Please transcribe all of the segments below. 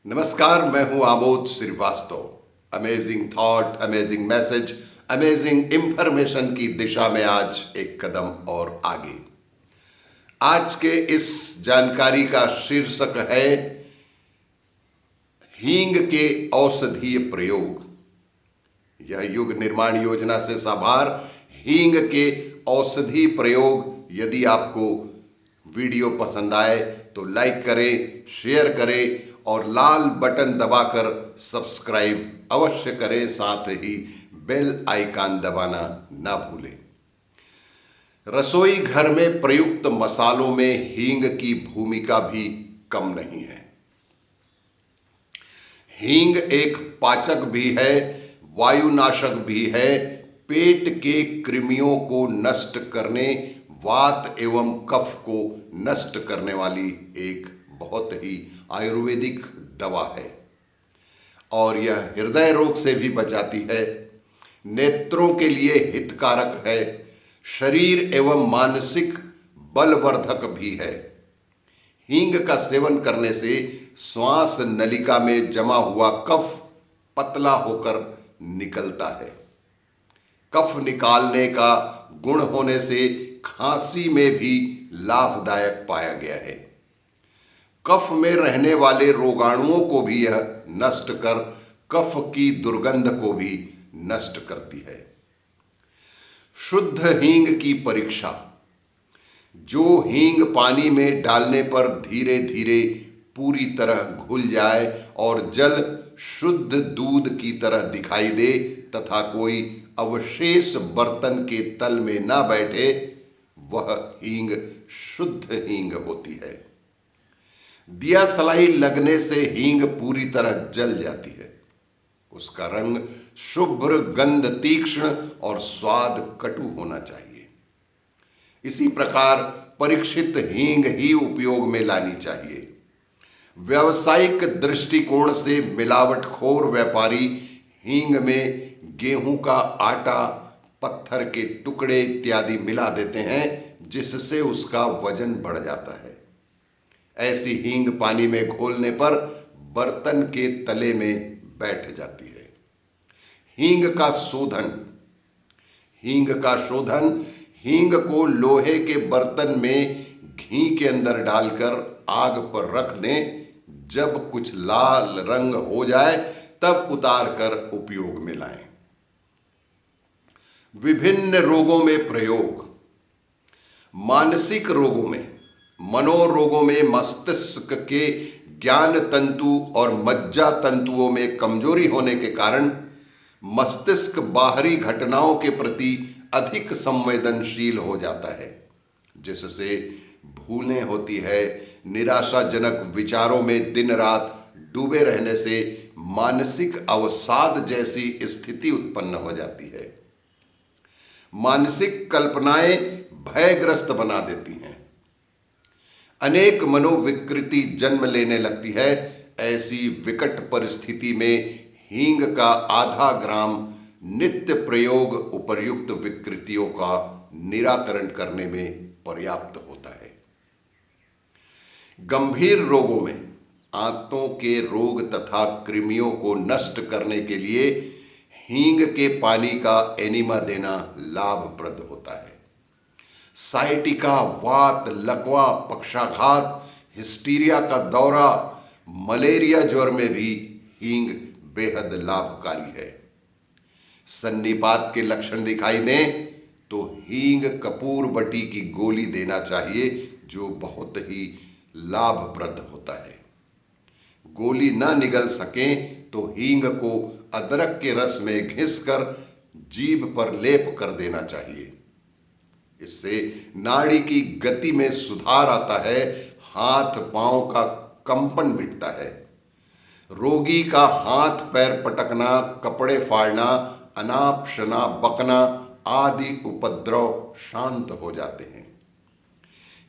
नमस्कार, मैं हूं Amod Srivastava. Amazing thought, amazing message, amazing information की दिशा में आज एक कदम और आगे। आज के इस जानकारी का शीर्षक है हींग के औषधीय प्रयोग। यह युग निर्माण योजना से साभार हींग के औषधीय प्रयोग। यदि आपको वीडियो पसंद आए तो लाइक करें, शेयर करें और लाल बटन दबाकर सब्सक्राइब अवश्य करें। साथ ही बेल आइकन दबाना ना भूलें। रसोई घर में प्रयुक्त मसालों में हींग की भूमिका भी कम नहीं है। हींग एक पाचक भी है, वायुनाशक भी है, पेट के कृमियों को नष्ट करने, वात एवं कफ को नष्ट करने वाली एक बहुत ही आयुर्वेदिक दवा है और यह हृदय रोग से भी बचाती है, नेत्रों के लिए हितकारक है, शरीर एवं मानसिक बलवर्धक भी है। हींग का सेवन करने से श्वास नलिका में जमा हुआ कफ पतला होकर निकलता है। कफ निकालने का गुण होने से खांसी में भी लाभदायक पाया गया है। कफ में रहने वाले रोगाणुओं को भी यह नष्ट कर कफ की दुर्गंध को भी नष्ट करती है। शुद्ध हींग की परीक्षा। जो हींग पानी में डालने पर धीरे धीरे पूरी तरह घुल जाए और जल शुद्ध दूध की तरह दिखाई दे तथा कोई अवशेष बर्तन के तल में ना बैठे, वह हींग शुद्ध हींग होती है। दिया सलाई लगने से हींग पूरी तरह जल जाती है। उसका रंग शुभ्र, गंध तीक्ष्ण और स्वाद कटु होना चाहिए। इसी प्रकार परीक्षित हींग ही उपयोग में लानी चाहिए। व्यावसायिक दृष्टिकोण से मिलावटखोर व्यापारी हींग में गेहूं का आटा, पत्थर के टुकड़े इत्यादि मिला देते हैं, जिससे उसका वजन बढ़ जाता है। ऐसी हींग पानी में घोलने पर बर्तन के तले में बैठ जाती है। हींग का शोधन। हींग को लोहे के बर्तन में घी के अंदर डालकर आग पर रख दें। जब कुछ लाल रंग हो जाए तब उतार कर उपयोग में लाएं। विभिन्न रोगों में प्रयोग। मानसिक रोगों में, मनोरोगों में मस्तिष्क के ज्ञान तंतु और मज्जा तंतुओं में कमजोरी होने के कारण मस्तिष्क बाहरी घटनाओं के प्रति अधिक संवेदनशील हो जाता है, जिससे भूलें होती है। निराशाजनक विचारों में दिन रात डूबे रहने से मानसिक अवसाद जैसी स्थिति उत्पन्न हो जाती है। मानसिक कल्पनाएं भयग्रस्त बना देती हैं। अनेक मनोविकृति जन्म लेने लगती है। ऐसी विकट परिस्थिति में हींग का आधा ग्राम नित्य प्रयोग उपर्युक्त विकृतियों का निराकरण करने में पर्याप्त होता है। गंभीर रोगों में, आंतों के रोग तथा कृमियों को नष्ट करने के लिए हींग के पानी का एनिमा देना लाभप्रद होता है। साइटिका, वात, लकवा, पक्षाघात, हिस्टीरिया का दौरा, मलेरिया ज्वर में भी हींग बेहद लाभकारी है। सन्निपात के लक्षण दिखाई दें तो हींग कपूर बटी की गोली देना चाहिए, जो बहुत ही लाभप्रद होता है। गोली न निगल सके तो हींग को अदरक के रस में घिसकर जीभ पर लेप कर देना चाहिए। इससे नाड़ी की गति में सुधार आता है, हाथ पांव का कंपन मिटता है। रोगी का हाथ पैर पटकना, कपड़े फाड़ना, अनाप शनाप बकना आदि उपद्रव शांत हो जाते हैं।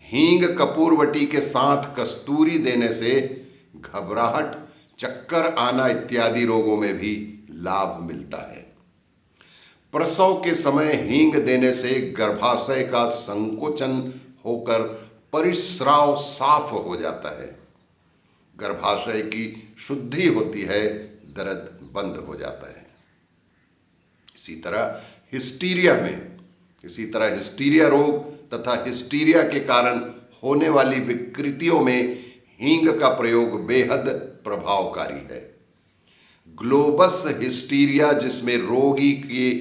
हींग कपूरवटी के साथ कस्तूरी देने से घबराहट, चक्कर आना इत्यादि रोगों में भी लाभ मिलता है। प्रसव के समय हींग देने से गर्भाशय का संकोचन होकर परिस्राव साफ हो जाता है। गर्भाशय की शुद्धि होती है, दर्द बंद हो जाता है। इसी तरह हिस्टीरिया रोग तथा हिस्टीरिया के कारण होने वाली विकृतियों में हींग का प्रयोग बेहद प्रभावकारी है। ग्लोबस हिस्टीरिया, जिसमें रोगी के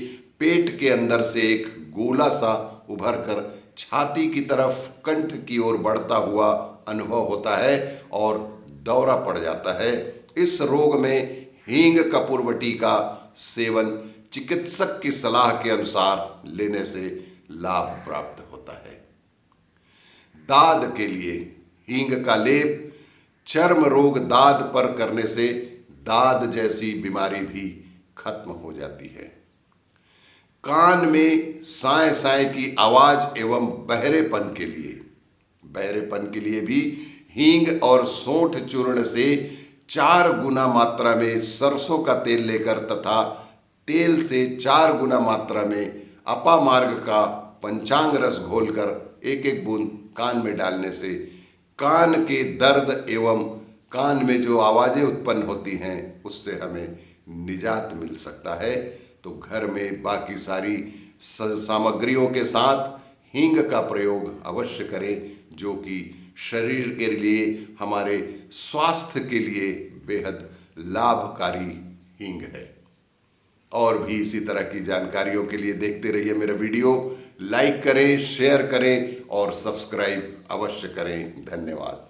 पेट के अंदर से एक गोला सा उभरकर छाती की तरफ कंठ की ओर बढ़ता हुआ अनुभव होता है और दौरा पड़ जाता है, इस रोग में हींग कपूरवटी का सेवन चिकित्सक की सलाह के अनुसार लेने से लाभ प्राप्त होता है। दाद के लिए हींग का लेप चर्म रोग दाद पर करने से दाद जैसी बीमारी भी खत्म हो जाती है। कान में साए साए की आवाज एवं बहरेपन के लिए भी हींग और सौंठ चूर्ण से 4 गुना मात्रा में सरसों का तेल लेकर तथा तेल से 4 गुना मात्रा में अपामार्ग का पंचांग रस घोलकर 1-1 बूंद कान में डालने से कान के दर्द एवं कान में जो आवाजें उत्पन्न होती हैं उससे हमें निजात मिल सकता है। तो घर में बाकी सारी सामग्रियों के साथ हींग का प्रयोग अवश्य करें, जो कि शरीर के लिए, हमारे स्वास्थ्य के लिए बेहद लाभकारी हींग है। और भी इसी तरह की जानकारियों के लिए देखते रहिए मेरा वीडियो। लाइक करें, शेयर करें और सब्सक्राइब अवश्य करें। धन्यवाद।